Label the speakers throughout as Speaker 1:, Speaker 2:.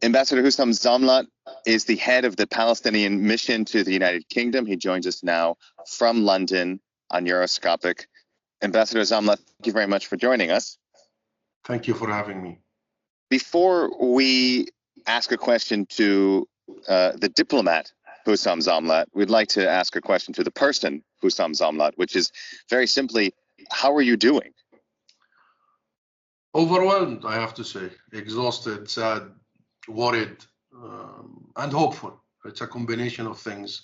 Speaker 1: Ambassador Husam Zomlot is the head of the Palestinian mission to the United Kingdom. He joins us now from London on Euroscopic. Ambassador Zomlot, thank you very much for joining us.
Speaker 2: Thank you for having me.
Speaker 1: Before we ask a question to the diplomat Husam Zomlot, we'd like to ask a question to the person Husam Zomlot, which is very simply, how are you doing?
Speaker 2: Overwhelmed, I have to say. Exhausted, sad, worried, and hopeful. It's a combination of things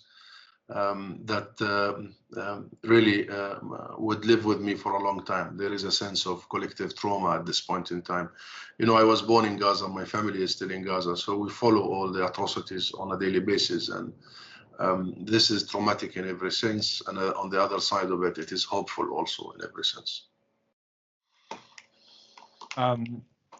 Speaker 2: that really would live with me for a long time. There is a sense of collective trauma at this point in time. You know, I was born in Gaza, my family is still in Gaza, so we follow all the atrocities on a daily basis, and this is traumatic in every sense, and on the other side of it, it is hopeful also in every sense.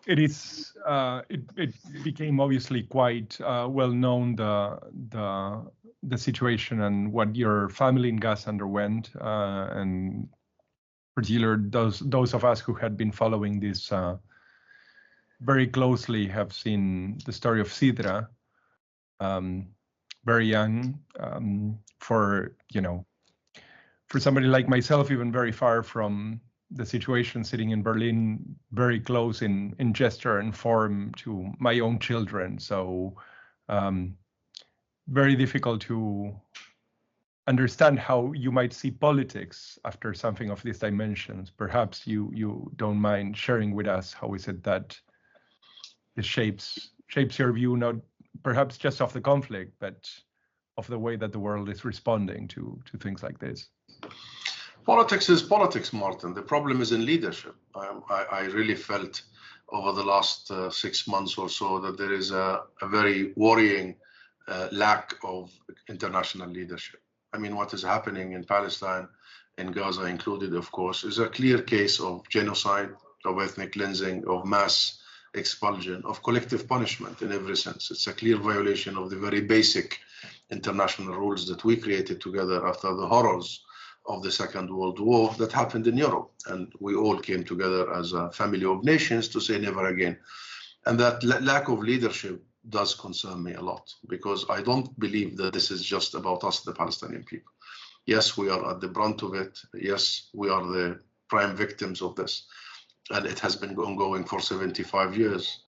Speaker 3: It became obviously quite well known the situation and what your family in Gaza underwent, and particularly those of us who had been following this very closely have seen the story of Sidra, very young, for somebody like myself, even very far from the situation, sitting in Berlin, very close in gesture and form to my own children. So very difficult to understand how you might see politics after something of these dimensions. Perhaps you don't mind sharing with us how is it that this shapes your view, not perhaps just of the conflict, but of the way that the world is responding to things like this.
Speaker 2: Politics is politics, Martin. The problem is in leadership. I really felt over the last 6 months or so that there is a very worrying lack of international leadership. I mean, what is happening in Palestine, in Gaza included, of course, is a clear case of genocide, of ethnic cleansing, of mass expulsion, of collective punishment in every sense. It's a clear violation of the very basic international rules that we created together after the horrors of the Second World War that happened in Europe. And we all came together as a family of nations to say never again. And that lack of leadership does concern me a lot, because I don't believe that this is just about us, the Palestinian people. Yes, we are at the brunt of it. Yes, we are the prime victims of this. And it has been ongoing for 75 years.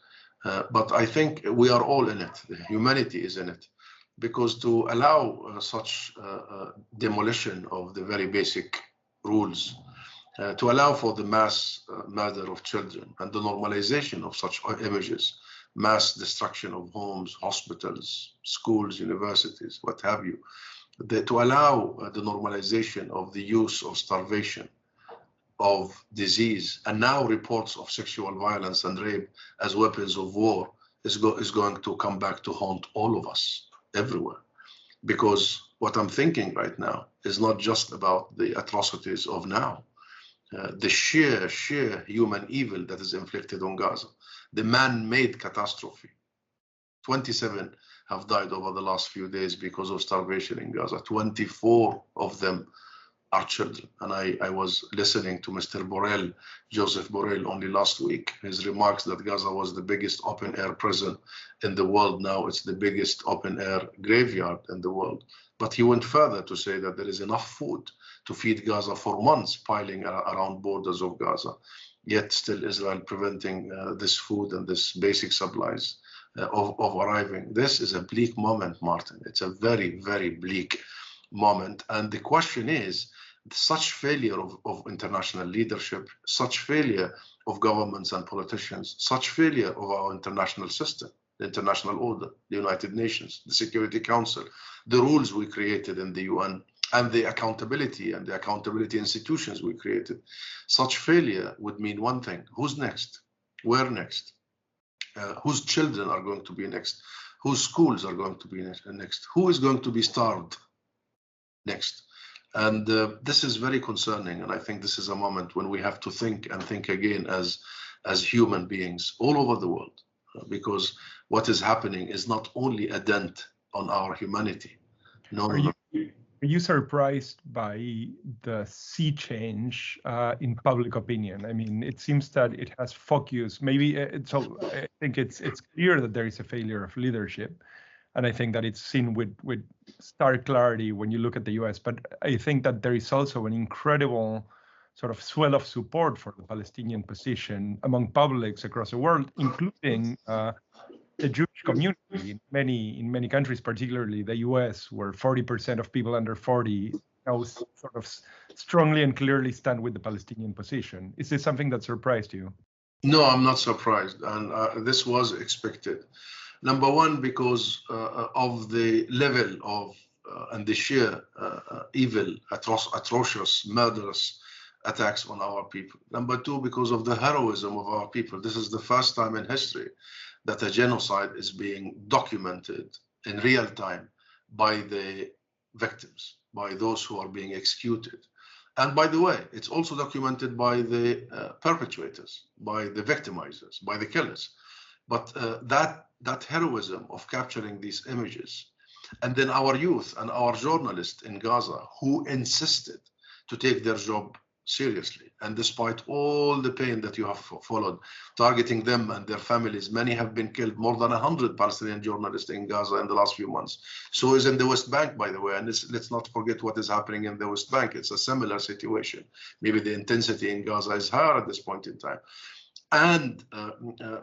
Speaker 2: But I think we are all in it. Humanity is in it. Because to allow such demolition of the very basic rules, to allow for the mass murder of children and the normalization of such images, mass destruction of homes, hospitals, schools, universities, what have you, to allow the normalization of the use of starvation, of disease, and now reports of sexual violence and rape as weapons of war is going to come back to haunt all of us everywhere. Because what I'm thinking right now is not just about the atrocities of now, the sheer human evil that is inflicted on Gaza, the man-made catastrophe. 27 have died over the last few days because of starvation in Gaza. 24 of them are children. And I was listening to Mr. Borrell, Joseph Borrell, only last week. His remarks that Gaza was the biggest open-air prison in the world. Now it's the biggest open-air graveyard in the world. But he went further to say that there is enough food to feed Gaza for months, piling around borders of Gaza. Yet still Israel preventing this food and this basic supplies of arriving. This is a bleak moment, Martin. It's a very, very bleak moment. And the question is, such failure of international leadership, such failure of governments and politicians, such failure of our international system, the international order, the United Nations, the Security Council, the rules we created in the UN, and the accountability institutions we created. Such failure would mean one thing: who's next? Where next? Whose children are going to be next? Whose schools are going to be next? Who is going to be starved next? And this is very concerning. And I think this is a moment when we have to think and think again as human beings all over the world, because what is happening is not only a dent on our humanity. No.
Speaker 3: Are Are you surprised by the sea change in public opinion? I mean, it seems that it has focused. Maybe so. I think it's clear that there is a failure of leadership, and I think that it's seen with stark clarity when you look at the U.S. But I think that there is also an incredible sort of swell of support for the Palestinian position among publics across the world, including the Jewish community in many countries, particularly the US, where 40% of people under 40 now sort of strongly and clearly stand with the Palestinian position. Is this something that surprised you?
Speaker 2: No, I'm not surprised, and this was expected. Number one, because of the level of and the sheer evil, atrocious, murderous attacks on our people. Number two, because of the heroism of our people. This is the first time in history that a genocide is being documented in real time by the victims, by those who are being executed. And by the way, it's also documented by the perpetrators, by the victimizers, by the killers. But that heroism of capturing these images, and then our youth and our journalists in Gaza who insisted to take their job seriously, and despite all the pain that you have followed, targeting them and their families, many have been killed. More than 100 Palestinian journalists in Gaza in the last few months. So is in the West Bank, by the way, and let's not forget what is happening in the West Bank. It's a similar situation. Maybe the intensity in Gaza is higher at this point in time. And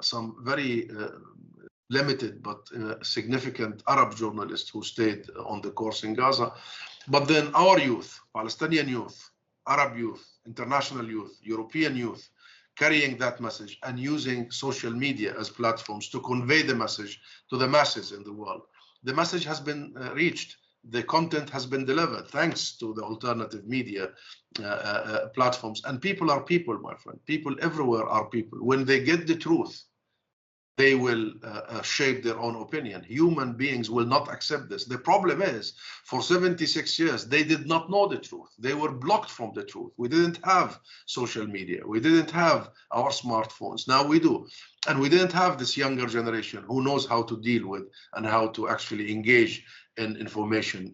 Speaker 2: some very limited but significant Arab journalists who stayed on the course in Gaza. But then our youth, Palestinian youth, Arab youth, international youth, European youth, carrying that message and using social media as platforms to convey the message to the masses in the world. The message has been reached. The content has been delivered thanks to the alternative media platforms. And people are people, my friend. People everywhere are people. When they get the truth, they will shape their own opinion. Human beings will not accept this. The problem is, for 76 years, they did not know the truth. They were blocked from the truth. We didn't have social media. We didn't have our smartphones. Now we do. And we didn't have this younger generation who knows how to deal with and how to actually engage in information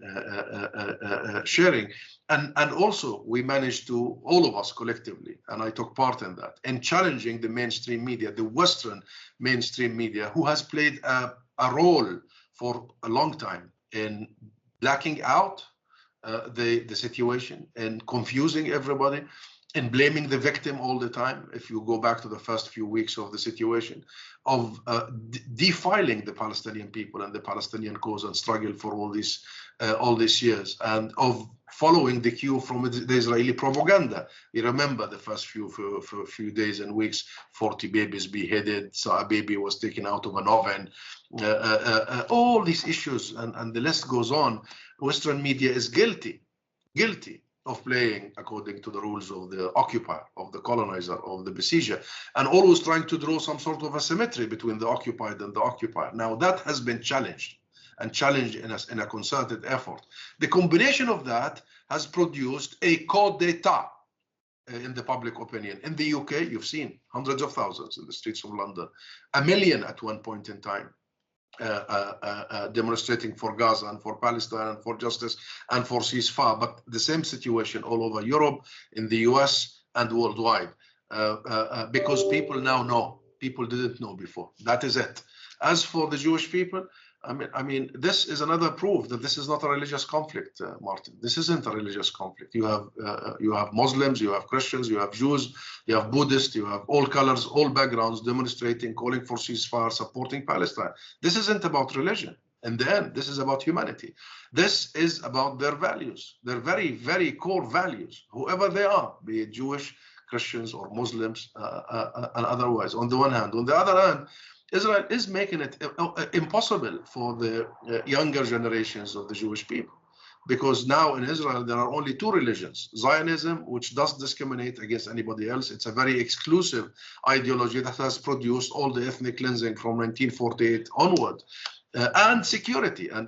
Speaker 2: sharing. And also, we managed to, all of us collectively, and I took part in that, in challenging the mainstream media, the Western mainstream media, who has played a role for a long time in blacking out the situation and confusing everybody and blaming the victim all the time. If you go back to the first few weeks of the situation, of defiling the Palestinian people and the Palestinian cause and struggle for all these years, and of following the cue from the Israeli propaganda. You remember the first few days and weeks, 40 babies beheaded, so a baby was taken out of an oven, all these issues, and the list goes on. Western media is guilty of playing according to the rules of the occupier, of the colonizer, of the besieger, and always trying to draw some sort of a symmetry between the occupied and the occupier. Now that has been challenged in a concerted effort. The combination of that has produced a coup d'etat in the public opinion. In the UK, you've seen hundreds of thousands in the streets of London, 1 million at one point in time, demonstrating for Gaza and for Palestine and for justice and for ceasefire. But the same situation all over Europe, in the US and worldwide, because people now know. People didn't know before. That is it. As for the Jewish people, I mean, this is another proof that this is not a religious conflict, Martin. This isn't a religious conflict. You have Muslims, you have Christians, you have Jews, you have Buddhists, you have all colors, all backgrounds demonstrating, calling for ceasefire, supporting Palestine. This isn't about religion. In the end, this is about humanity. This is about their values, their very, very core values, whoever they are, be it Jewish, Christians, or Muslims, and otherwise, on the one hand. On the other hand, Israel is making it impossible for the younger generations of the Jewish people, because now in Israel there are only two religions: Zionism, which does discriminate against anybody else. It's a very exclusive ideology that has produced all the ethnic cleansing from 1948 onward, and security, and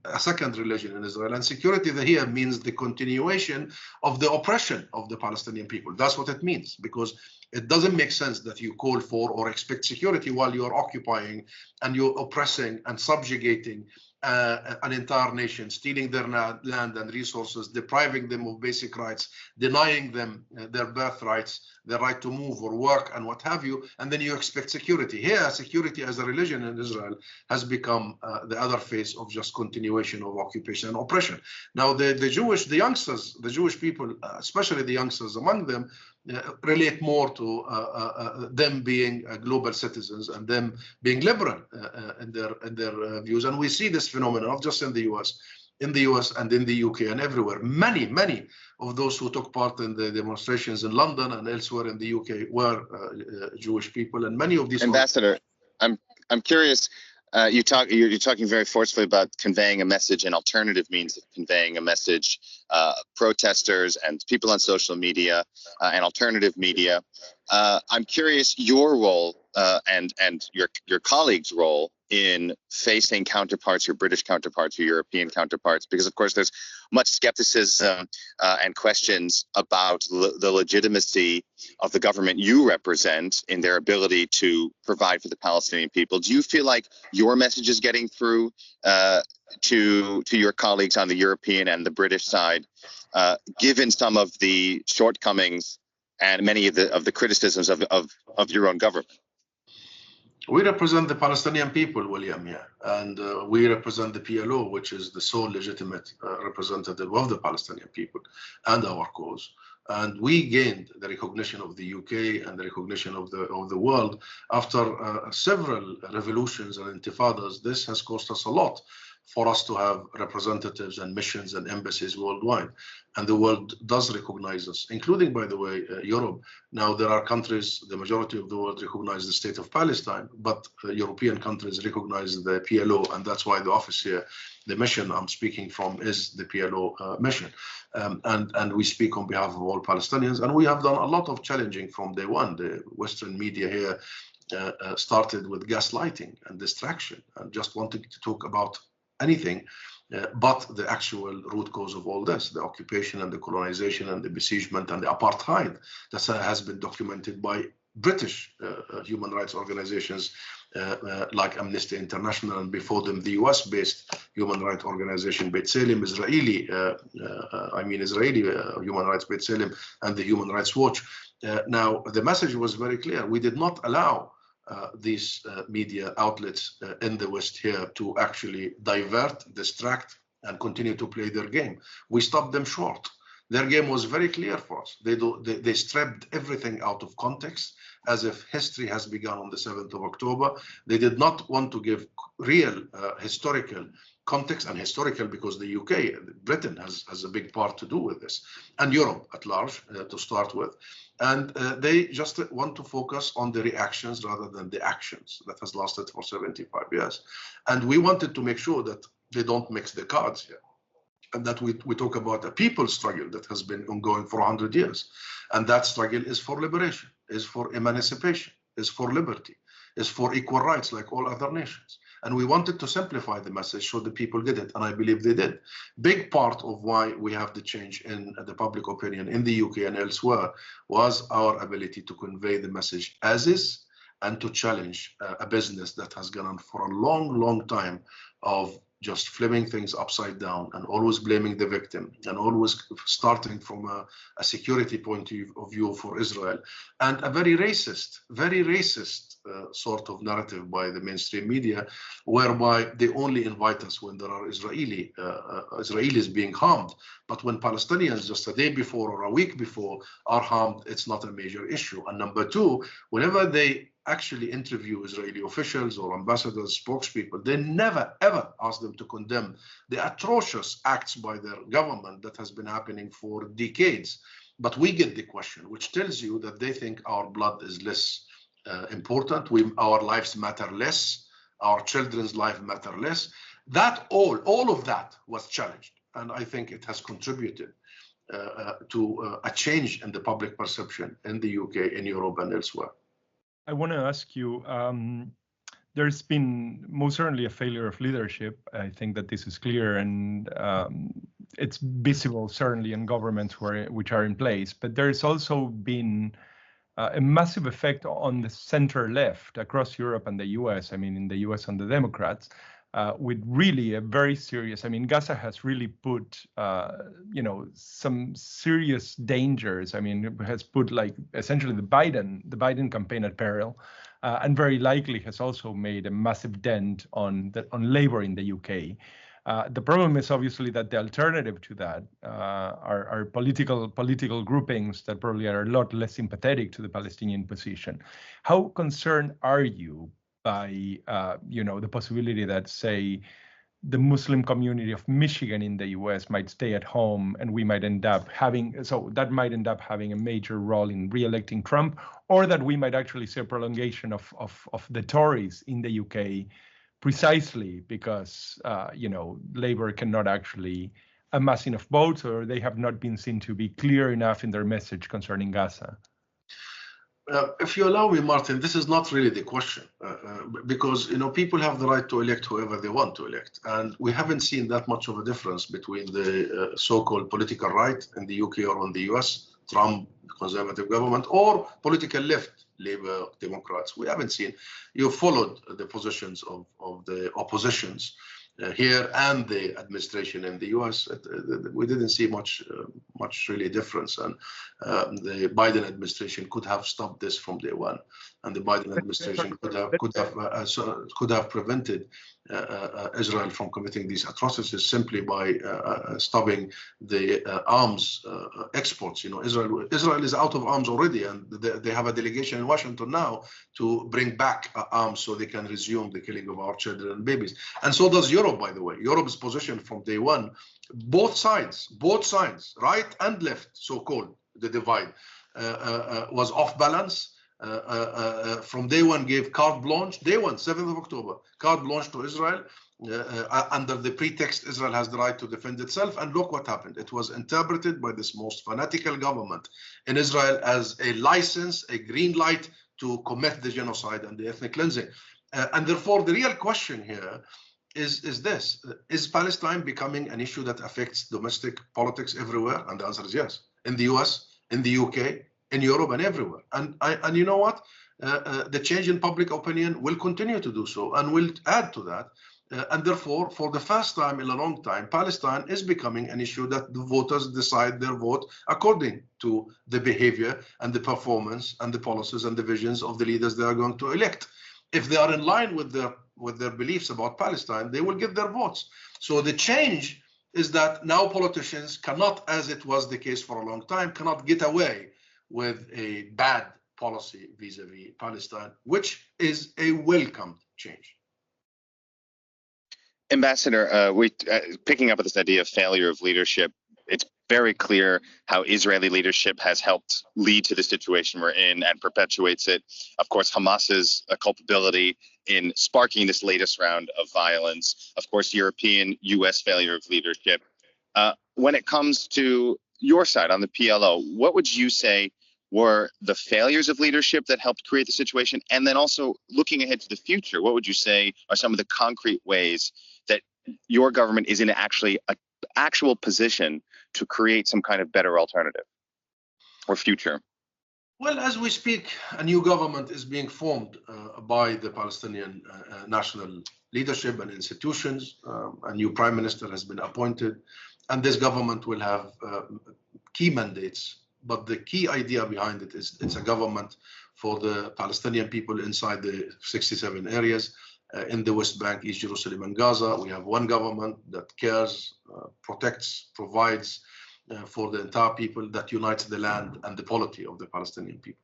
Speaker 2: a second religion in Israel. And security here means the continuation of the oppression of the Palestinian people. That's what it means, because It doesn't make sense that you call for or expect security while you're occupying and you're oppressing and subjugating an entire nation, stealing their land and resources, depriving them of basic rights, denying them their birthrights, their right to move or work and what have you, and then you expect security. Here, security as a religion in Israel has become the other face of just continuation of occupation and oppression. Now, the youngsters, the Jewish people, especially the youngsters among them, relate more to them being global citizens and them being liberal in their views. And we see this phenomenon not just in the US and in the UK and everywhere. Many of those who took part in the demonstrations in London and elsewhere in the UK were Jewish people, and many of these.
Speaker 1: Ambassador, I'm curious. You're talking very forcefully about conveying a message and alternative means of conveying a message. Protesters and people on social media and alternative media. I'm curious your role and your colleagues' role in facing counterparts, your British counterparts, your European counterparts, because of course there's much skepticism and questions about the legitimacy of the government you represent in their ability to provide for the Palestinian people. Do you feel like your message is getting through to your colleagues on the European and the British side, given some of the shortcomings and many of the criticisms of your own government?
Speaker 2: We represent the Palestinian people, William, here, and we represent the PLO, which is the sole legitimate representative of the Palestinian people and our cause. And we gained the recognition of the UK and the recognition of the world after several revolutions and intifadas. This has cost us a lot for us to have representatives and missions and embassies worldwide. And the world does recognize us, including, by the way, Europe. Now, there are countries, the majority of the world recognize the state of Palestine, but European countries recognize the PLO, and that's why the office here, the mission I'm speaking from, is the PLO mission. And we speak on behalf of all Palestinians, and we have done a lot of challenging from day one. The Western media here started with gaslighting and distraction and just wanting to talk about anything but the actual root cause of all this, the occupation and the colonization and the besiegement and the apartheid that has been documented by British human rights organizations like Amnesty International, and before them the US-based human rights organization B'Tselem, Israeli human rights B'Tselem, and the Human Rights Watch. Now, the message was very clear. We did not allow these media outlets in the West here to actually divert, distract, and continue to play their game. We stopped them short. Their game was very clear for us. They stripped everything out of context, as if history has begun on the 7th of October. They did not want to give real historical context, and historical because the UK, Britain has a big part to do with this, and Europe at large to start with. And they just want to focus on the reactions rather than the actions that has lasted for 75 years. And we wanted to make sure that they don't mix the cards here, and that we talk about a people's struggle that has been ongoing for 100 years. And that struggle is for liberation, is for emancipation, is for liberty, is for equal rights like all other nations. And we wanted to simplify the message so the people did it, and I believe they did. Big part of why we have the change in the public opinion in the UK and elsewhere was our ability to convey the message as is, and to challenge a business that has gone on for a long time of just flipping things upside down and always blaming the victim and always starting from a security point of view for Israel, and a very racist sort of narrative by the mainstream media, whereby they only invite us when there are Israelis being harmed. But when Palestinians just a day before or a week before are harmed, it's not a major issue. And number two, whenever they actually interview Israeli officials or ambassadors, spokespeople, they never ever ask them to condemn the atrocious acts by their government that has been happening for decades. But we get the question, which tells you that they think our blood is less important, our lives matter less, our children's life matter less. That all of that was challenged, and I think it has contributed to a change in the public perception in the UK, in Europe, and elsewhere.
Speaker 3: I want to ask you, there's been most certainly a failure of leadership. I think that this is clear, and it's visible certainly in governments which are in place. But there's also been a massive effect on the center left across Europe and the US. I mean, in the US on the Democrats, with really a very serious, I mean, Gaza has really put, some serious dangers. I mean, it has put like essentially the Biden campaign at peril, and very likely has also made a massive dent on labor in the UK. The problem is obviously that the alternative to that are political groupings that probably are a lot less sympathetic to the Palestinian position. How concerned are you by the possibility that, say, the Muslim community of Michigan in the US might stay at home, and we might end up having a major role in re-electing Trump, or that we might actually see a prolongation of the Tories in the UK, precisely because Labour cannot actually amass enough votes, or they have not been seen to be clear enough in their message concerning Gaza?
Speaker 2: If you allow me, Martin, this is not really the question, because people have the right to elect whoever they want to elect, and we haven't seen that much of a difference between the so-called political right in the UK or in the US, Trump, conservative government, or political left, Labour, Democrats. We haven't seen. You followed the positions of the oppositions here and the administration in the US. We didn't see much really difference, and the Biden administration could have stopped this from day one, and the Biden administration could have prevented Israel from committing these atrocities simply by stopping the arms exports. Israel is out of arms already, and they have a delegation in Washington now to bring back arms so they can resume the killing of our children and babies. And so does Europe, by the way. Europe's position from day one, both sides, right and left, so-called, the divide, was off balance. From day one gave carte blanche, day one, 7th of October, carte blanche to Israel, under the pretext Israel has the right to defend itself. And look what happened. It was interpreted by this most fanatical government in Israel as a license, a green light to commit the genocide and the ethnic cleansing. And therefore, the real question here is this: is Palestine becoming an issue that affects domestic politics everywhere? And the answer is yes. In the US, in the UK, in Europe, and everywhere. And you know what? The change in public opinion will continue to do so, and will add to that. And therefore, for the first time in a long time, Palestine is becoming an issue that the voters decide their vote according to the behavior and the performance and the policies and the visions of the leaders they are going to elect. If they are in line with their beliefs about Palestine, they will get their votes. So the change is that now politicians cannot, as it was the case for a long time, cannot get away with a bad policy vis-a-vis Palestine, which is a welcomed change.
Speaker 1: Ambassador, picking up on this idea of failure of leadership, it's very clear how Israeli leadership has helped lead to the situation we're in and perpetuates it. Of course, Hamas's culpability in sparking this latest round of violence. Of course, European, US failure of leadership. When it comes to your side on the PLO, what would you say were the failures of leadership that helped create the situation? And then also looking ahead to the future, what would you say are some of the concrete ways that your government is in actually an actual position to create some kind of better alternative or future?
Speaker 2: Well, as we speak, a new government is being formed by the Palestinian national leadership and institutions. A new prime minister has been appointed, and this government will have key mandates. But the key idea behind it is it's a government for the Palestinian people inside the 67 areas in the West Bank, East Jerusalem, and Gaza. We have one government that cares, protects, provides for the entire people, that unites the land and the polity of the Palestinian people.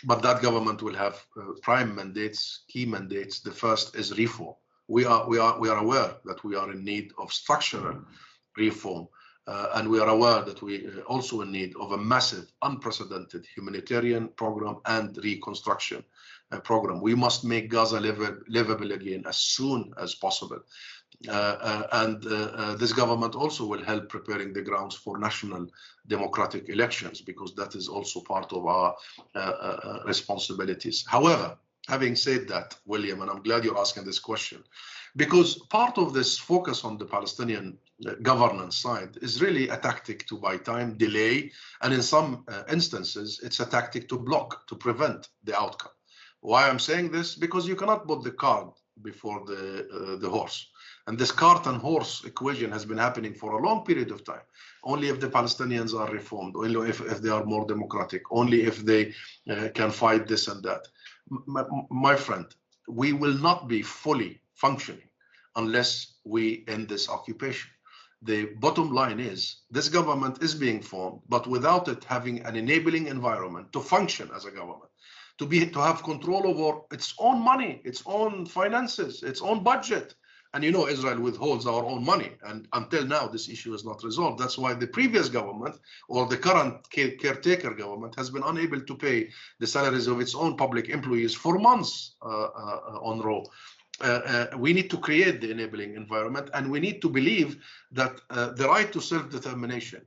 Speaker 2: But that government will have prime mandates, key mandates. The first is reform. We are aware that we are in need of structural reform. And we are aware that we are also in need of a massive, unprecedented humanitarian program and reconstruction program. We must make Gaza livable again as soon as possible. This government also will help preparing the grounds for national democratic elections, because that is also part of our responsibilities. However, Having said that, William, and I'm glad you're asking this question, because part of this focus on the Palestinian governance side is really a tactic to buy time, delay, and in some instances, it's a tactic to block, to prevent the outcome. Why I'm saying this? Because you cannot put the cart before the horse. And this cart and horse equation has been happening for a long period of time. Only if the Palestinians are reformed, only if they are more democratic, only if they can fight this and that. My friend, we will not be fully functioning unless we end this occupation. The bottom line is this government is being formed, but without it having an enabling environment to function as a government, to have control over its own money, its own finances, its own budget. And you know, Israel withholds our own money. And until now, this issue is not resolved. That's why the previous government or the current caretaker government has been unable to pay the salaries of its own public employees for months on row. We need to create the enabling environment, and we need to believe that the right to self-determination,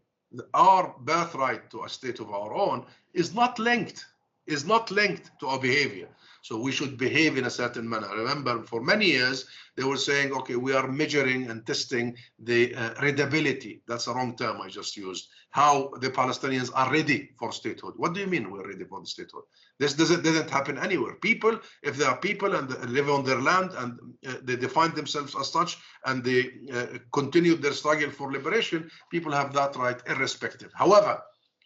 Speaker 2: our birthright to a state of our own, is not linked to our behavior. So we should behave in a certain manner. Remember, for many years, they were saying, okay, we are measuring and testing the readability. That's the wrong term I just used. How the Palestinians are ready for statehood. What do you mean we're ready for the statehood? This doesn't happen anywhere. People, if there are people and they live on their land and they define themselves as such and they continue their struggle for liberation, people have that right irrespective. However,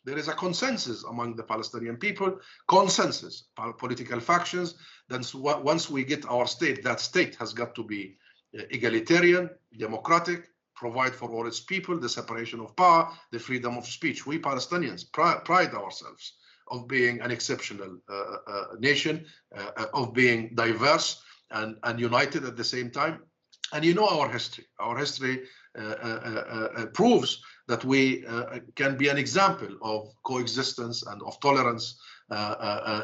Speaker 2: there is a consensus among the Palestinian people, consensus, political factions, then once we get our state, that state has got to be egalitarian, democratic, provide for all its people, the separation of power, the freedom of speech. We Palestinians pride ourselves of being an exceptional nation, of being diverse and united at the same time. And you know our history. Our history proves that we can be an example of coexistence and of tolerance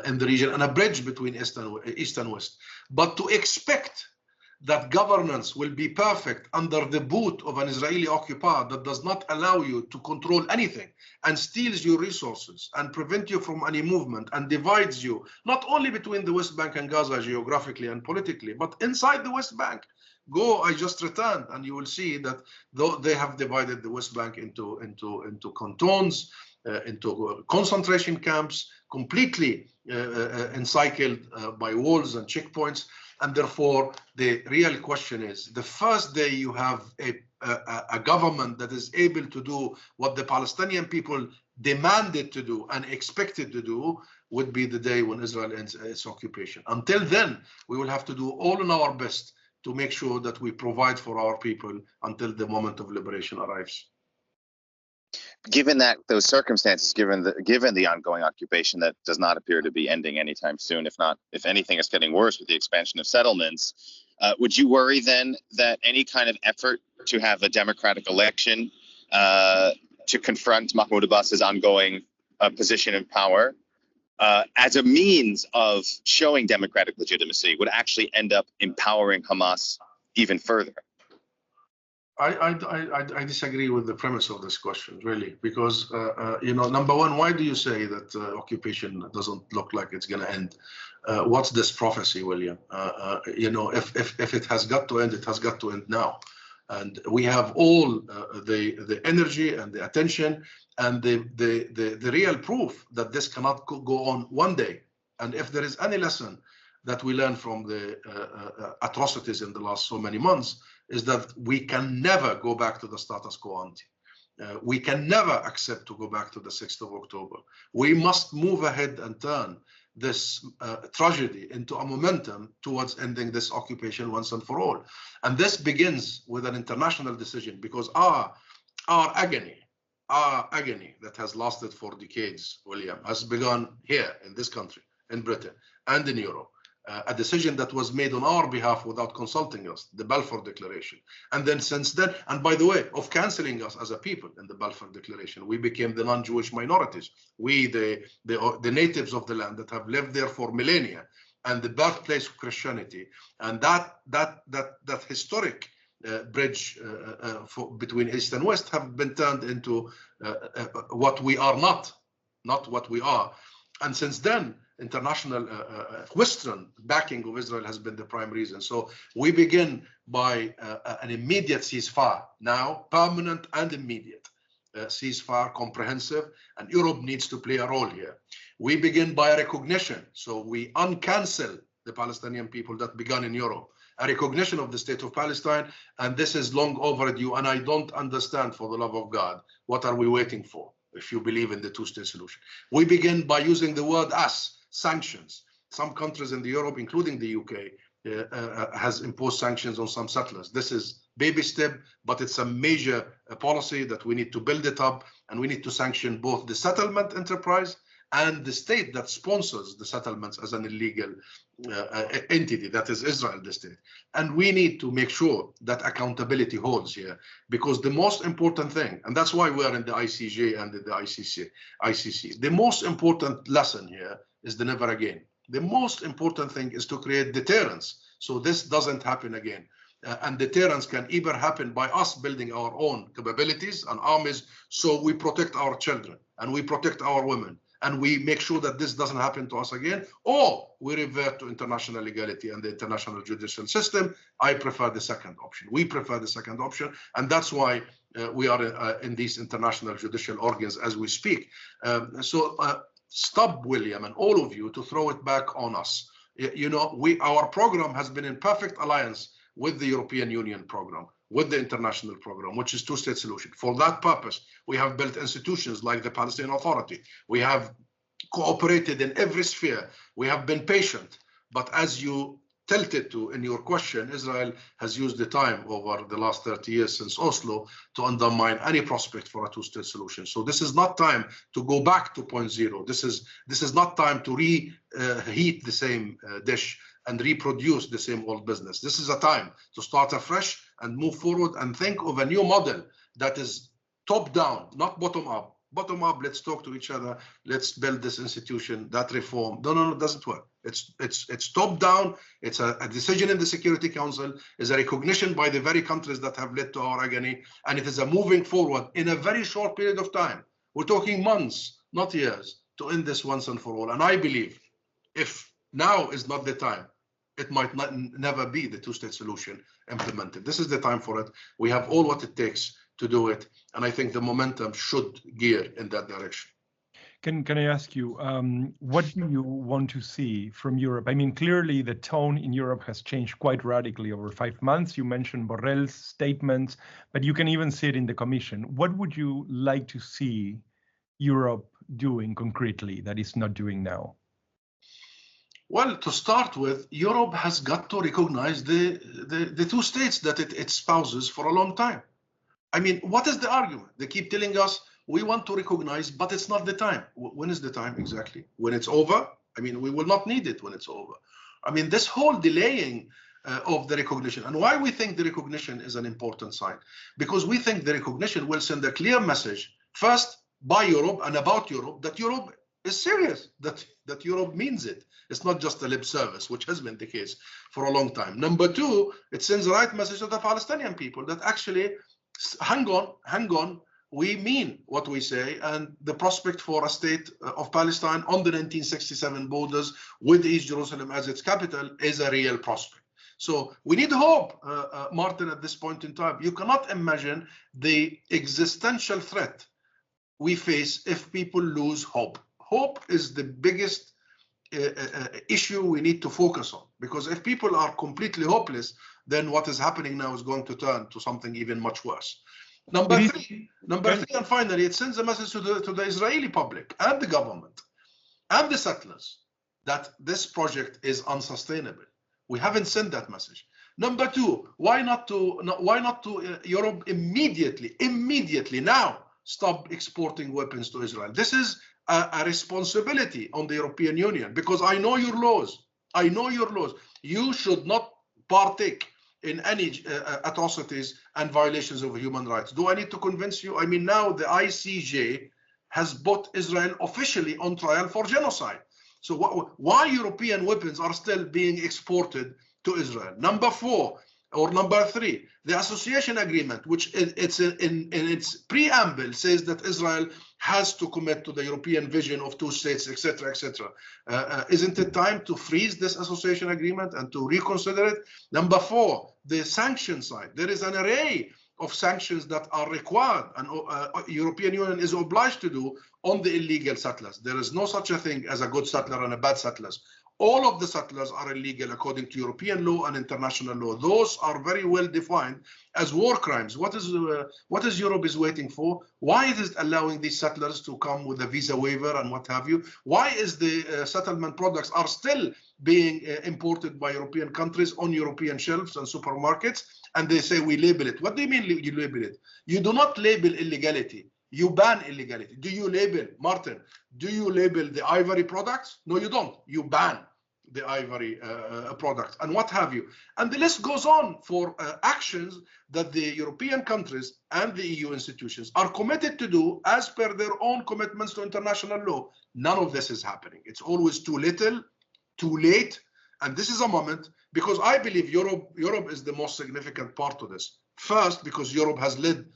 Speaker 2: in the region and a bridge between East and West. But to expect that governance will be perfect under the boot of an Israeli occupier that does not allow you to control anything and steals your resources and prevent you from any movement and divides you, not only between the West Bank and Gaza geographically and politically, but inside the West Bank. I just returned, and you will see that though they have divided the West Bank into cantons, into concentration camps, completely encircled by walls and checkpoints. And therefore, the real question is, the first day you have a government that is able to do what the Palestinian people demanded to do and expected to do would be the day when Israel ends its occupation. Until then, we will have to do all in our best to make sure that we provide for our people until the moment of liberation arrives.
Speaker 1: Given that those circumstances, given the ongoing occupation that does not appear to be ending anytime soon, if anything, it's getting worse with the expansion of settlements, would you worry then that any kind of effort to have a democratic election to confront Mahmoud Abbas's ongoing position in power as a means of showing democratic legitimacy would actually end up empowering Hamas even further?
Speaker 2: I disagree with the premise of this question, really, because, number one, why do you say that occupation doesn't look like it's going to end? What's this prophecy, William? If it has got to end, it has got to end now. And we have all the energy and the attention and the real proof that this cannot go on one day. And if there is any lesson that we learn from the atrocities in the last so many months, is that we can never go back to the status quo ante. We can never accept to go back to the 6th of October. We must move ahead and turn this tragedy into a momentum towards ending this occupation once and for all. And this begins with an international decision, because our agony that has lasted for decades, William, has begun here in this country, in Britain and in Europe. A decision that was made on our behalf without consulting us, the Balfour Declaration. And then since then, and by the way, of canceling us as a people in the Balfour Declaration, we became the non-Jewish minorities. We, the natives of the land that have lived there for millennia, and the birthplace of Christianity. And that historic bridge between East and West have been turned into what we are not what we are. And since then, international Western backing of Israel has been the prime reason. So we begin by an immediate ceasefire now, permanent and immediate ceasefire, comprehensive, and Europe needs to play a role here. We begin by a recognition, so we uncancel the Palestinian people that began in Europe, a recognition of the state of Palestine, and this is long overdue, and I don't understand, for the love of God, what are we waiting for if you believe in the two-state solution? We begin by using the word "us," sanctions. Some countries in Europe, including the UK, has imposed sanctions on some settlers. This is baby step, but it's a major policy that we need to build it up, and we need to sanction both the settlement enterprise and the state that sponsors the settlements as an illegal entity, that is Israel, the state. And we need to make sure that accountability holds here, because the most important thing, and that's why we're in the ICJ and the ICC, the most important lesson here is the never again. The most important thing is to create deterrence, so this doesn't happen again. And deterrence can either happen by us building our own capabilities and armies, so we protect our children and we protect our women, and we make sure that this doesn't happen to us again, or we revert to international legality and the international judicial system. I prefer the second option. We prefer the second option, and that's why we are in these international judicial organs as we speak. Stop, William, and all of you, to throw it back on us. You know, our program has been in perfect alliance with the European Union program, with the international program, which is two-state solution. For that purpose, we have built institutions like the Palestinian Authority. We have cooperated in every sphere. We have been patient. But as you tilted to in your question, Israel has used the time over the last 30 years since Oslo to undermine any prospect for a two-state solution. So this is not time to go back to point zero. This is not time to reheat the same dish and reproduce the same old business. This is a time to start afresh and move forward and think of a new model that is top down, not bottom up. Bottom up, let's talk to each other, let's build this institution, that reform. No, it doesn't work. It's top down. It's a decision in the Security Council, is a recognition by the very countries that have led to our agony, and it is a moving forward in a very short period of time. We're talking months, not years, to end this once and for all. And I believe if now is not the time, it might never be the two-state solution implemented. This is the time for it. We have all what it takes to do it, and I think the momentum should gear in that direction.
Speaker 3: Can I ask you, what do you want to see from Europe? I mean, clearly the tone in Europe has changed quite radically over 5 months. You mentioned Borrell's statements, but you can even see it in the Commission. What would you like to see Europe doing concretely that it's not doing now?
Speaker 2: Well, to start with, Europe has got to recognize the two states that it espouses for a long time. I mean, what is the argument? They keep telling us we want to recognize, but it's not the time. When is the time exactly? When it's over? I mean, we will not need it when it's over. I mean, this whole delaying of the recognition, and why we think the recognition is an important sign, because we think the recognition will send a clear message, first by Europe and about Europe, that Europe is serious, that Europe means it. It's not just a lip service, which has been the case for a long time. Number two, it sends the right message to the Palestinian people that actually, hang on, we mean what we say, and the prospect for a state of Palestine on the 1967 borders with East Jerusalem as its capital is a real prospect. So we need hope, Martin, at this point in time. You cannot imagine the existential threat we face if people lose hope. Hope is the biggest issue we need to focus on, because if people are completely hopeless, then what is happening now is going to turn to something even much worse. Number three, and finally, it sends a message to the Israeli public and the government and the settlers that this project is unsustainable. We haven't sent that message. Number two, why not to Europe immediately now stop exporting weapons to Israel? This is a responsibility on the European Union, because I know your laws. You should not partake in any atrocities and violations of human rights. Do I need to convince you? I mean, now the ICJ has put Israel officially on trial for genocide. So why European weapons are still being exported to Israel? Number four, Or number 3, the association agreement, which in its preamble says that Israel has to commit to the European vision of 2 states, etc., etc. Isn't it time to freeze this association agreement and to reconsider it? Number 4, the sanction side. There is an array of sanctions that are required and European Union is obliged to do on the illegal settlers. There is no such a thing as a good settler and a bad settlers. All of the settlers are illegal according to European law and international law. Those are very well defined as war crimes. What is Europe is waiting for? Why is it allowing these settlers to come with a visa waiver and what have you? Why is the settlement products are still being imported by European countries on European shelves and supermarkets? And they say we label it. What do you mean you label it? You do not label illegality. You ban illegality. Do you label, Martin, do you label the ivory products? No, you don't. You ban the ivory product and what have you. And the list goes on for actions that the European countries and the EU institutions are committed to do as per their own commitments to international law. None of this is happening. It's always too little, too late. And this is a moment, because I believe Europe is the most significant part of this. First, because Europe has led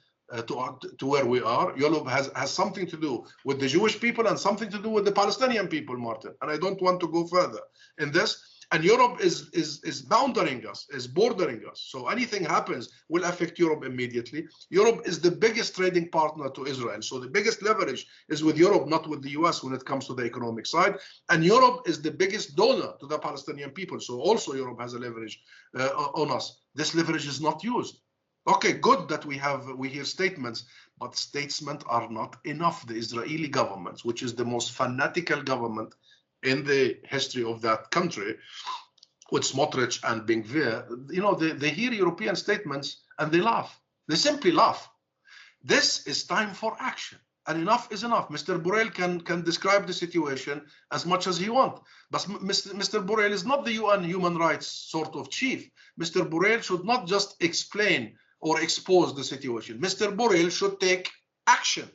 Speaker 2: to where we are. Europe has something to do with the Jewish people and something to do with the Palestinian people, Martin. And I don't want to go further in this. And Europe is bounding us, is bordering us. So anything happens will affect Europe immediately. Europe is the biggest trading partner to Israel. So the biggest leverage is with Europe, not with the US when it comes to the economic side. And Europe is the biggest donor to the Palestinian people. So also Europe has a leverage on us. This leverage is not used. Okay, good that we hear statements, but statements are not enough. The Israeli government, which is the most fanatical government in the history of that country, with Smotrich and Ben-Gvir, they hear European statements and they laugh. They simply laugh. This is time for action, and enough is enough. Mr. Borrell can describe the situation as much as he wants, but Mr. Borrell is not the UN human rights sort of chief. Mr. Borrell should not just explain or expose the situation. Mr. Borrell should take action.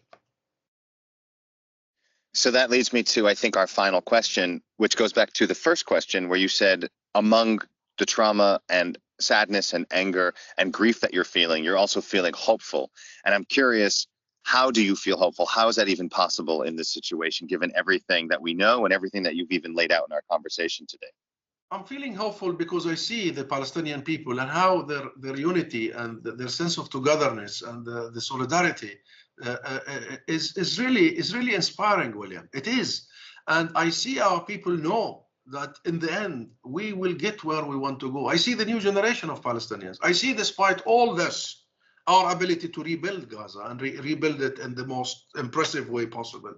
Speaker 1: So that leads me to, I think, our final question, which goes back to the first question where you said among the trauma and sadness and anger and grief that you're feeling, you're also feeling hopeful. And I'm curious, how do you feel hopeful? How is that even possible in this situation, given everything that we know and everything that you've even laid out in our conversation today?
Speaker 2: I'm feeling hopeful because I see the Palestinian people and how their unity and their sense of togetherness and the solidarity is really inspiring, William. It is. And I see our people know that in the end, we will get where we want to go. I see the new generation of Palestinians. I see, despite all this, our ability to rebuild Gaza and rebuild it in the most impressive way possible.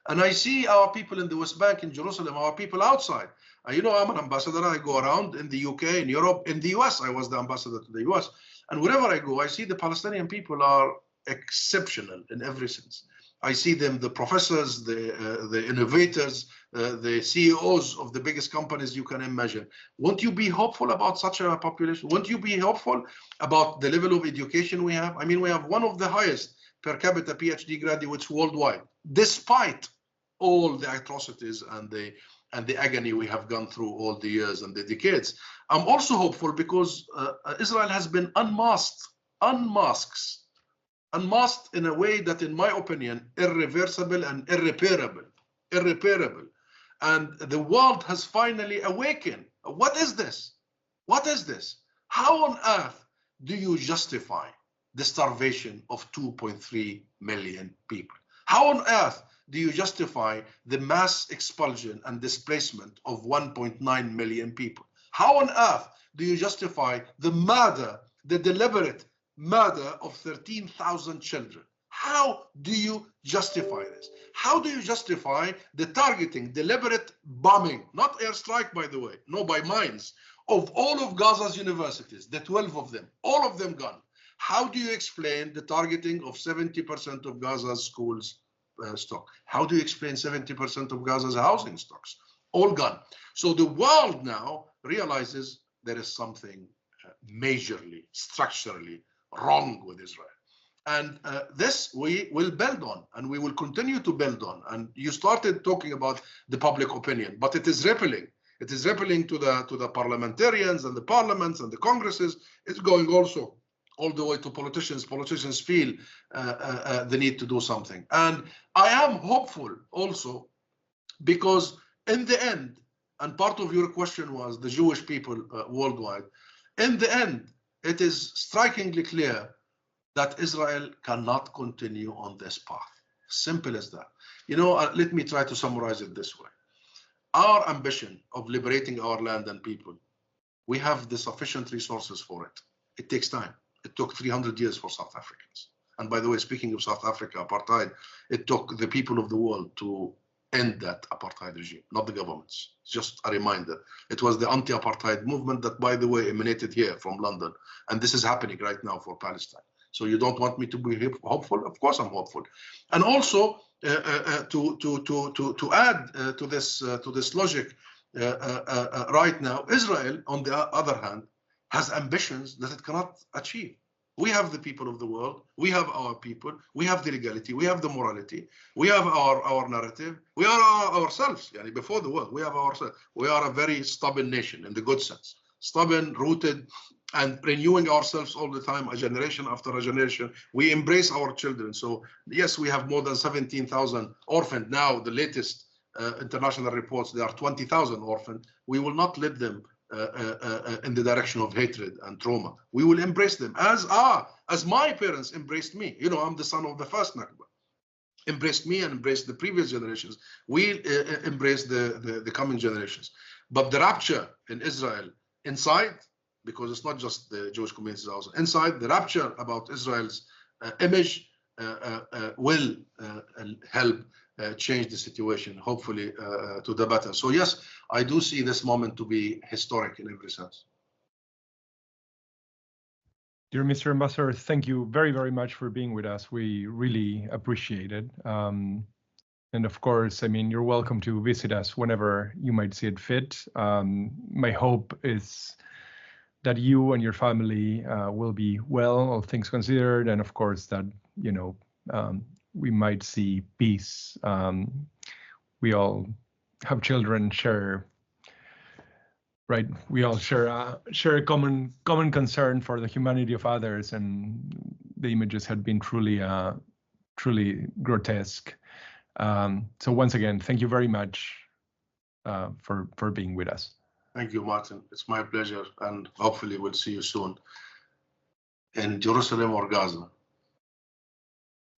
Speaker 2: And I see our people in the West Bank, in Jerusalem, our people outside. I'm an ambassador. I go around in the UK, in Europe, in the US. I was the ambassador to the US. And wherever I go, I see the Palestinian people are exceptional in every sense. I see them, the professors, the innovators, the CEOs of the biggest companies you can imagine. Won't you be hopeful about such a population? Won't you be hopeful about the level of education we have? I mean, we have one of the highest per capita PhD graduates worldwide, despite all the atrocities and the agony we have gone through all the years and the decades. I'm also hopeful because Israel has been unmasked in a way that, in my opinion, irreversible and irreparable. And the world has finally awakened. What is this? What is this? How on earth do you justify the starvation of 2.3 million people? How on earth do you justify the mass expulsion and displacement of 1.9 million people? How on earth do you justify the murder, the deliberate murder of 13,000 children? How do you justify this? How do you justify the targeting, deliberate bombing, not airstrike, by the way, no, by mines, of all of Gaza's universities, the 12 of them, all of them gone? How do you explain the targeting of 70% of Gaza's schools stock? How do you explain 70% of Gaza's housing stocks? All gone. So the world now realizes there is something majorly, structurally wrong with Israel. And this we will build on, and we will continue to build on. And you started talking about the public opinion, but it is rippling. It is rippling to the parliamentarians and the parliaments and the congresses. It's going also all the way to politicians. Politicians feel the need to do something. And I am hopeful also, because in the end, and part of your question was the Jewish people worldwide, in the end, it is strikingly clear that Israel cannot continue on this path. Simple as that. You know, let me try to summarize it this way. Our ambition of liberating our land and people, we have the sufficient resources for it. It takes time. It took 300 years for South Africans. And by the way, speaking of South Africa, apartheid, it took the people of the world to end that apartheid regime, not the governments. Just a reminder. It was the anti-apartheid movement that, by the way, emanated here from London. And this is happening right now for Palestine. So you don't want me to be hopeful? Of course I'm hopeful. And also to add to this logic, right now, Israel, on the other hand, has ambitions that it cannot achieve. We have the people of the world. We have our people. We have the legality. We have the morality. We have our narrative. We are ourselves. Yani before the world, we have ourselves. We are a very stubborn nation in the good sense. Stubborn, rooted, and renewing ourselves all the time, a generation after a generation. We embrace our children. So yes, we have more than 17,000 orphaned. Now, the latest international reports, there are 20,000 orphaned. We will not let them in the direction of hatred and trauma. We will embrace them as my parents embraced me. You know, I'm the son of the first Nakba. Embraced me and embraced the previous generations. We embrace the coming generations. But the rapture in Israel inside, because it's not just the Jewish communities also, inside, the rapture about Israel's image will help change the situation, hopefully to the better. So yes, I do see this moment to be historic in every sense.
Speaker 3: Dear Mr. Ambassador, thank you very, very much for being with us. We really appreciate it. And of course, I mean, you're welcome to visit us whenever you might see it fit. My hope is that you and your family will be well, all things considered, and of course that, you know, we might see peace. We all have children, right? We all share a common concern for the humanity of others, and the images had been truly grotesque. So once again, thank you very much for being with us.
Speaker 2: Thank you, Martin. It's my pleasure, and hopefully we'll see you soon in Jerusalem or Gaza.